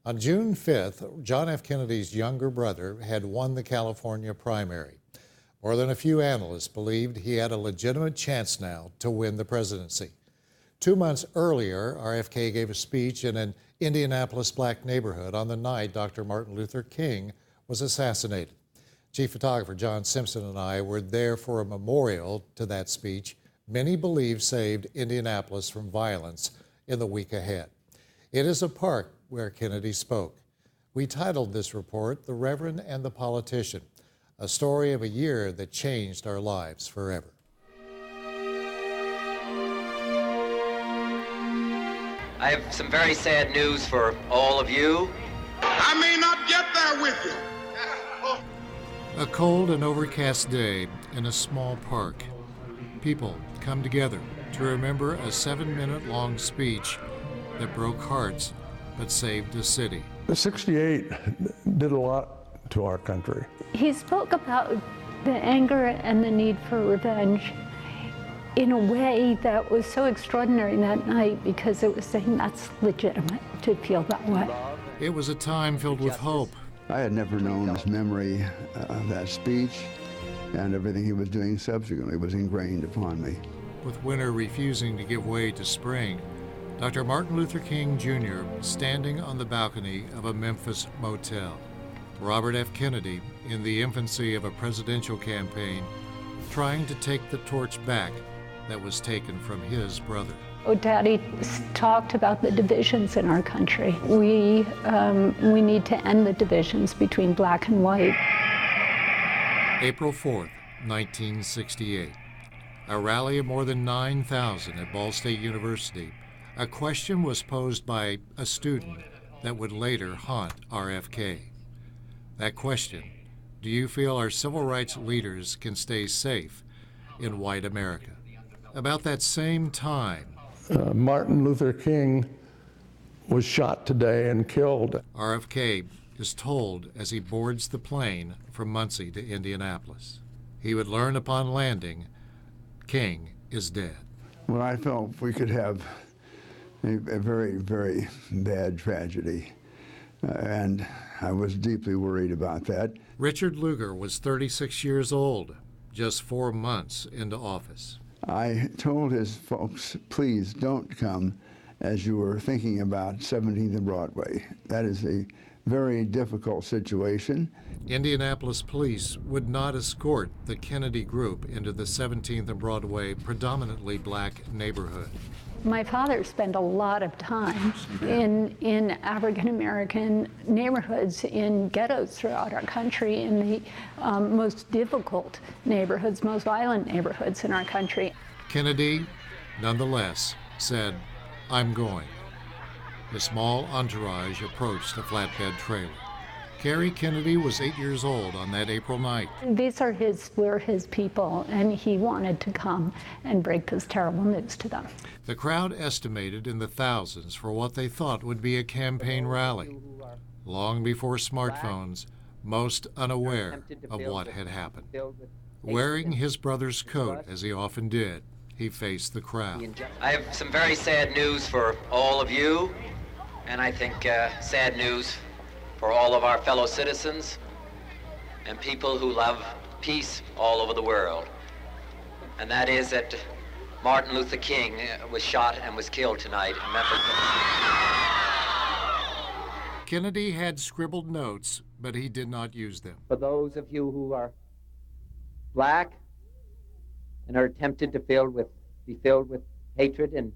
On June 5th, John F. Kennedy's younger brother had won the California primary. More than a few analysts believed he had a legitimate chance now to win the presidency. 2 months earlier, RFK gave a speech in an Indianapolis black neighborhood on the night Dr. Martin Luther King was assassinated. Chief photographer John Simpson and I were there for a memorial to that speech many believe saved Indianapolis from violence in the week ahead. It is a park where Kennedy spoke. We titled this report, "The Reverend and the Politician," a story of a year that changed our lives forever. I have some very sad news for all of you. I may not get there with you. A cold and overcast day in a small park. People come together to remember a 7-minute-long speech that broke hearts but saved a city. 68 did a lot to our country. He spoke about the anger and the need for revenge in a way that was so extraordinary that night, because it was saying that's legitimate to feel that way. It was a time filled with hope. I had never known his memory of that speech, and everything he was doing subsequently was ingrained upon me. With winter refusing to give way to spring, Dr. Martin Luther King Jr. standing on the balcony of a Memphis motel. Robert F. Kennedy, in the infancy of a presidential campaign, trying to take the torch back that was taken from his brother. Oh, Daddy talked about the divisions in our country. We need to end the divisions between black and white. April 4th, 1968. A rally of more than 9,000 at Ball State University. A question was posed by a student that would later haunt RFK. That question: do you feel our civil rights leaders can stay safe in white America? About that same time, Martin Luther King was shot today and killed. RFK is told as he boards the plane from Muncie to Indianapolis. He would learn upon landing, King is dead. Well, I felt we could have a very, very bad tragedy, and I was deeply worried about that. Richard Lugar was 36 years old, just 4 months into office. I told his folks, please don't come as you were thinking about 17th and Broadway. That is a very difficult situation. Indianapolis police would not escort the Kennedy group into the 17th and Broadway predominantly black neighborhood. My father spent a lot of time in African-American neighborhoods, in ghettos throughout our country, in the most difficult neighborhoods, most violent neighborhoods in our country. Kennedy, nonetheless, said, "I'm going." The small entourage approached a flatbed trailer. Carrie Kennedy was 8 years old on that April night. These were his people, and he wanted to come and break this terrible news to them. The crowd estimated in the thousands for what they thought would be a campaign rally. Long before smartphones, most unaware of what had happened. Wearing his brother's coat, as he often did, he faced the crowd. I have some very sad news for all of you, and I think sad news for all of our fellow citizens and people who love peace all over the world. And that is that Martin Luther King was shot and was killed tonight in Memphis. Kennedy had scribbled notes, but he did not use them. For those of you who are black and are tempted to be filled with hatred and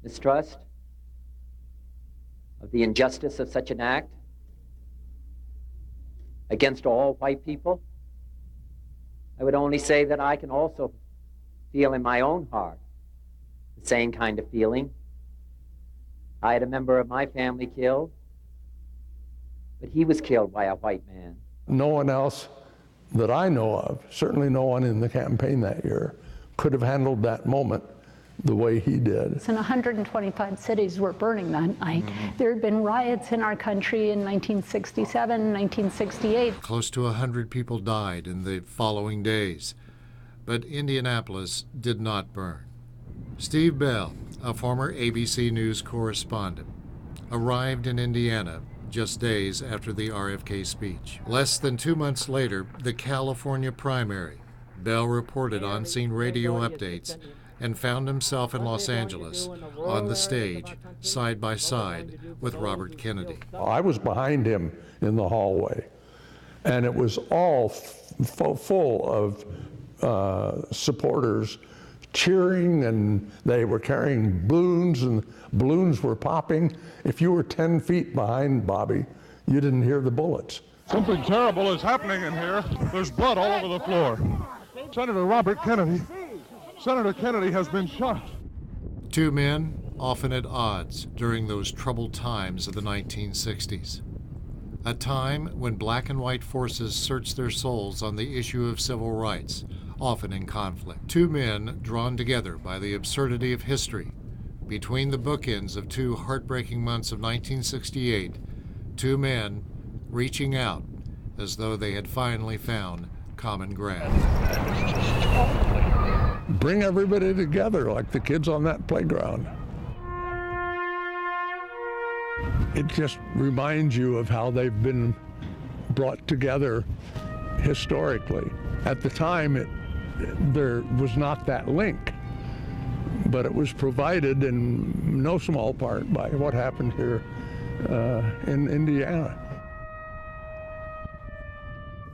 mistrust of the injustice of such an act against all white people, I would only say that I can also feel in my own heart the same kind of feeling. I had a member of my family killed, but he was killed by a white man. No one else that I know of, certainly no one in the campaign that year, could have handled that moment the way he did. And 125 cities were burning that night. There had been riots in our country in 1967, 1968. Close to 100 people died in the following days, but Indianapolis did not burn. Steve Bell, a former ABC News correspondent, arrived in Indiana just days after the RFK speech. Less than 2 months later, the California primary. Bell reported on-scene radio updates and found himself in Los Angeles on the stage, side by side with Robert Kennedy. I was behind him in the hallway, and it was all full of supporters cheering, and they were carrying balloons, and balloons were popping. If you were 10 feet behind Bobby, you didn't hear the bullets. Something terrible is happening in here. There's blood all over the floor. Senator Robert Kennedy. Senator Kennedy has been shot. Two men often at odds during those troubled times of the 1960s. A time when black and white forces searched their souls on the issue of civil rights, often in conflict. Two men drawn together by the absurdity of history. Between the bookends of two heartbreaking months of 1968, two men reaching out as though they had finally found common ground. Bring everybody together like the kids on that playground. It just reminds you of how they've been brought together historically. At the time, there was not that link, but it was provided in no small part by what happened here in Indiana.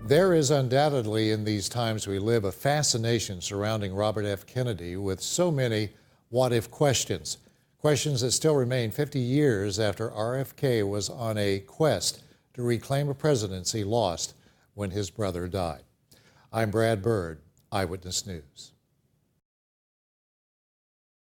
There is undoubtedly in these times we live a fascination surrounding Robert F. Kennedy with so many what-if questions. Questions that still remain 50 years after RFK was on a quest to reclaim a presidency lost when his brother died. I'm Brad Bird, Eyewitness News.